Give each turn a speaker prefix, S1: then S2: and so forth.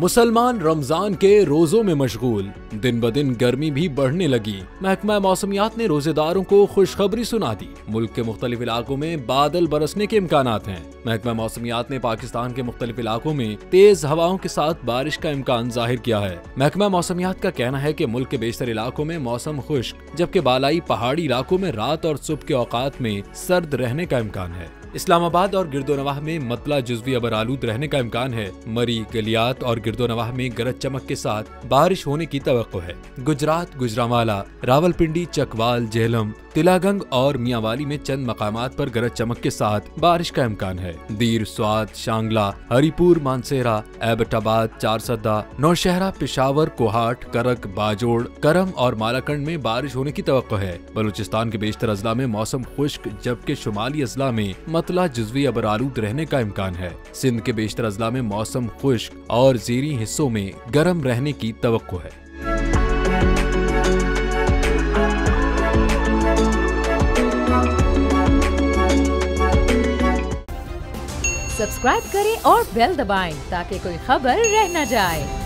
S1: मुसलमान रमजान के रोजों में मशगूल, दिन ब दिन गर्मी भी बढ़ने लगी। महकमा मौसमियात ने रोजेदारों को खुशखबरी सुना दी। मुल्क के मुख्तलिफ इलाकों में बादल बरसने के इम्कानात हैं। महकमा मौसमियात ने पाकिस्तान के मुख्तलिफ इलाकों में तेज हवाओं के साथ बारिश का इम्कान जाहिर किया है। महकमा मौसमियात का कहना है कि मुल्क के बेशतर इलाकों में मौसम खुश्क, जबकि बालाई पहाड़ी इलाकों में रात और सुबह के औकात में सर्द रहने का इम्कान है। इस्लामाबाद और गिरदोनवाह में मतला जुज़वी अबर आलूद रहने का इम्कान है। मरी, गलियात और गिरदोनवाह में गरज चमक के साथ बारिश होने की तवक्को है। गुजरात, गुजरांवाला, रावलपिंडी, चकवाल, जेहलम, तिलागंग और मियांवाली में चंद मकामात पर गरज चमक के साथ बारिश का इम्कान है। दीर, स्वात, शांगला, हरिपुर, मानसेरा, एबटाबाद, चारसदा, नौशहरा, पेशावर, कोहाट, करक, बाजोड़, करम और मालाकंड में बारिश होने की तवक्को है। बलूचिस्तान के बेशतर अजला में मौसम खुश्क, जबकि शुमाली अजला में मतला जुज़वी अबर आलूद रहने का इम्कान है। सिंध के बेशतर अजला में मौसम खुश्क और ज़ीरी हिस्सों में गर्म रहने की तवक्को है।
S2: सब्सक्राइब करें और बेल दबाएं ताकि कोई खबर रह न जाए।